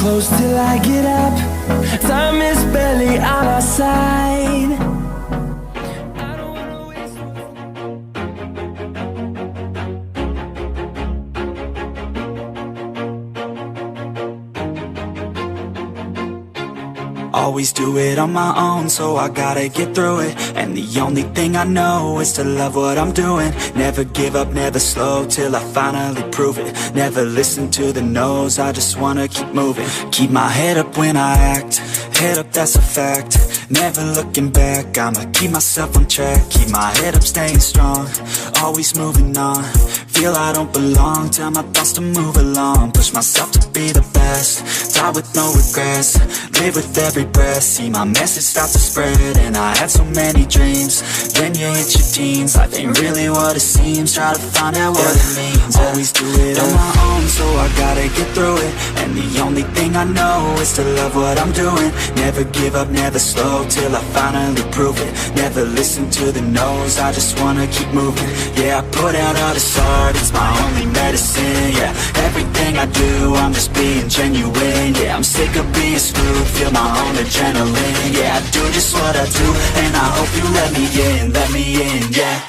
close till I get up. Time is barely on our side. Always do it on my own, so I gotta get through it. And the only thing I know is to love what I'm doing. Never give up, never slow, till I finally prove it. Never listen to the no's, I just wanna keep moving. Keep my head up when I act, head up, that's a fact. Never looking back, I'ma keep myself on track. Keep my head up, staying strong, always moving on. Feel I don't belong, tell my thoughts to move along. Push myself to be the best, die with no regrets. Live with every breath, see my message start to spread. And I had so many dreams, then you hit your teens. Life ain't really what it seems, try to find out what it means. Always do it on my own, so I gotta get through it. And the only thing I know is to love what I'm doing. Never give up, never slow, till I finally prove it. Never listen to the no's, I just wanna keep moving. Yeah, I put out all this art, it's my only medicine. Yeah, everything I do, I'm just being genuine. Yeah, I'm sick of being screwed, feel my own adrenaline. Yeah, I do just what I do, and I hope you let me in, yeah.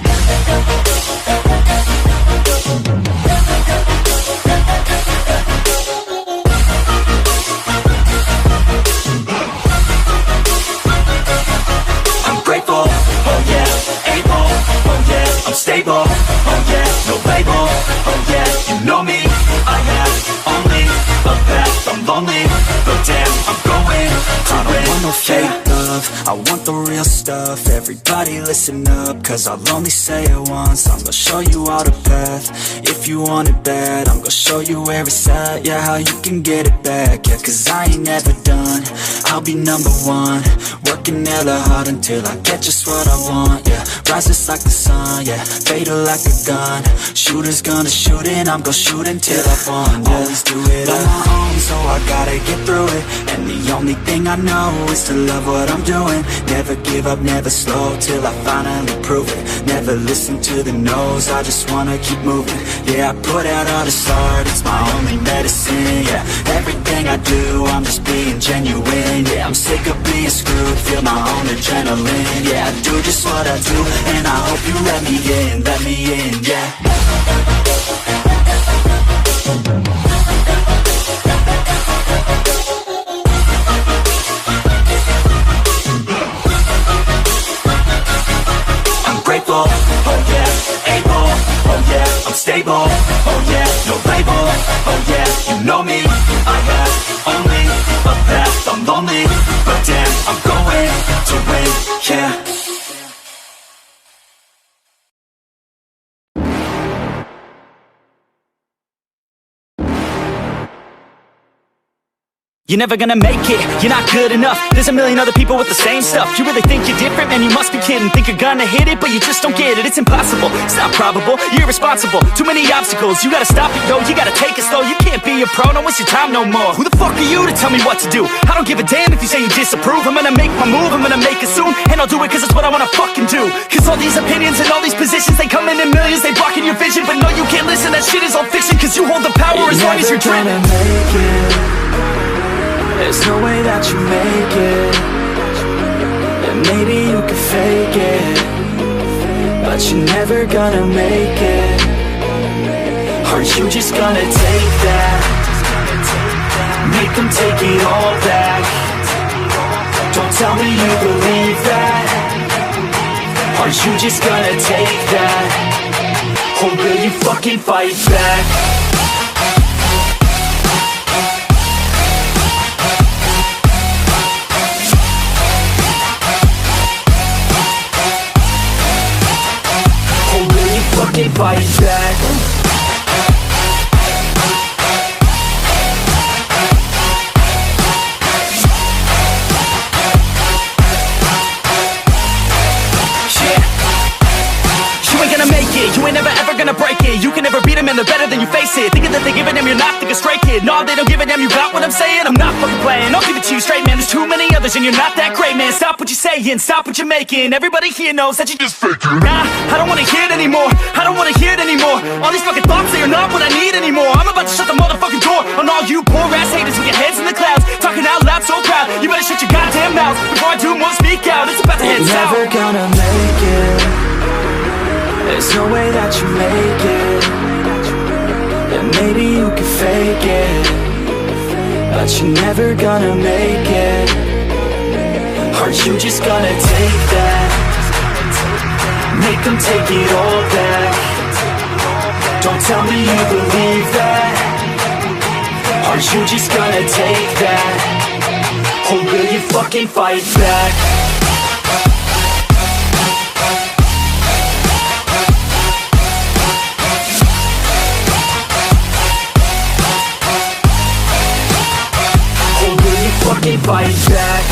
I'm grateful, oh yeah, able, oh yeah, I'm stable, oh yeah, no label, oh yeah, you know me, I have only a path, I'm lonely, but damn, I'm going to I don't want no fake love, I want the real stuff. Everybody listen up, cause I'll only say it once. I'm gonna show you all the path, if you want it bad. I'm gonna show you where it's at, yeah, how you can get it back. Yeah, cause I ain't never done, I'll be number one. Working hella hard until I get just what I want, yeah. Rises like the sun, yeah, fatal like a gun. Shooter's gonna shoot and I'm gonna shoot until I won, yeah. Always do it on my own, so I gotta get through it. And the only thing I know is to love what I'm doing. Never give up, never slow, till I finally prove it. Never listen to the no's, I just wanna keep moving. Yeah, I put out all this art, it's my only medicine. Yeah, everything I do, I'm just being genuine. Yeah, I'm sick of being screwed, feel my own adrenaline. Yeah, I do just what I do, and I hope you let me in, yeah. Grateful, oh yeah, able, oh yeah, I'm stable, oh yeah, no label, oh yeah, you know me, I have only a path, I'm lonely, but damn, I'm going to win, yeah. You're never gonna make it, you're not good enough. There's a million other people with the same stuff. You really think you're different? Man, you must be kidding. Think you're gonna hit it, but you just don't get it. It's impossible, it's not probable, you're irresponsible. Too many obstacles, you gotta stop it, yo. You gotta take it slow, you can't be a pro, don't waste your time no more. Who the fuck are you to tell me what to do? I don't give a damn if you say you disapprove. I'm gonna make my move, I'm gonna make it soon. And I'll do it cause it's what I wanna fucking do. Cause all these opinions and all these positions, they come in millions, they blocking your vision. But no, you can't listen, that shit is all fiction. Cause you hold the power as long as you're dreaming. There's no way that you make it. And maybe you can fake it, but you're never gonna make it. Are you just gonna take that? Make them take it all back. Don't tell me you believe that. Are you just gonna take that? Or will you fucking fight back? Fucking fight back. You ain't gonna make it, you ain't never ever gonna break it. You can never beat them and they're better than you face it. Thinking that they give a damn, you're not, think a straight kid. No, they don't give a damn, you got what I'm saying? I'm not fucking playing, I'll give it to you straight, man. There's too many others and you're not that great, man. Stop what you're saying, stop what you're making. Everybody here knows that you just faking. Nah, I don't wanna hear it anymore, I don't wanna hear it anymore. All these fucking thoughts, they are not what I need anymore. I'm about to shut the motherfucking door on all you poor ass haters with your heads in the clouds. You're never gonna make it. There's no way that you make it. And maybe you can fake it, but you're never gonna make it. Are you just gonna take that? Make them take it all back. Don't tell me you believe that. Are you just gonna take that? Or will you fucking fight back? Or will you fucking fight back?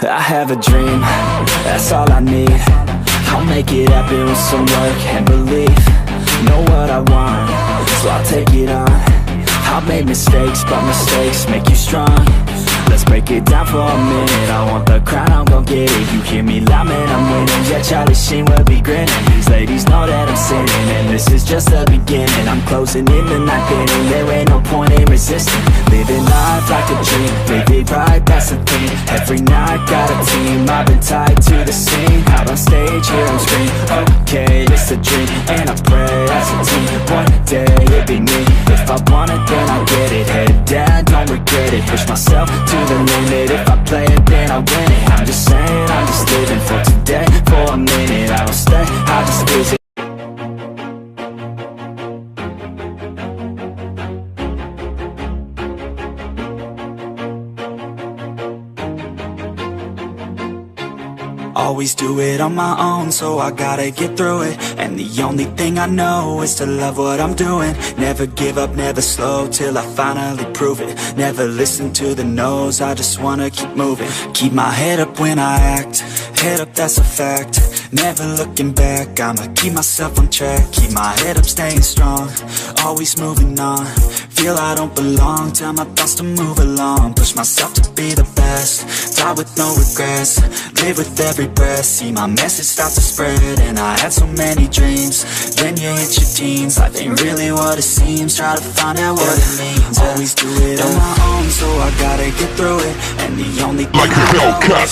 I have a dream, that's all I need. I'll make it happen with some work and belief. Know what I want, so I'll take it on. I've made mistakes, but mistakes make you strong. Let's break it down for a minute. I want the crown, I'm gon' get it. You hear me loud, man, I'm winning. Yeah, Charlie Sheen will be grinning. These ladies know that I'm sinning, and this is just the beginning. I'm closing in the ninth inning. There ain't no point in resisting. Living life like a dream, live it right, that's the thing. Every night got a team, I've been tied to the scene. Out on stage, here on screen. Okay, it's a dream, and I pray as a team. One day it'll be me. If I want it, then I'll get it. Head down, don't regret it. Push myself to the limit. If I play it, then I win it. I'm just saying, I'm just living for today. For a minute, I don't stay, I just visit. Always do it on my own, so I gotta get through it. And the only thing I know is to love what I'm doing. Never give up, never slow, till I finally prove it. Never listen to the no's, I just wanna keep moving. Keep my head up when I act, head up, that's a fact. Never looking back, I'ma keep myself on track. Keep my head up, staying strong, always moving on. Feel I don't belong, tell my thoughts to move along. Push myself to be the best, die with no regrets. Live with every breath, see my message start to spread. And I had so many dreams, then you hit your teens. Life ain't really what it seems, try to find out what it means. Always do it on my own, so I gotta get through it. And the only thing like a Hellcat.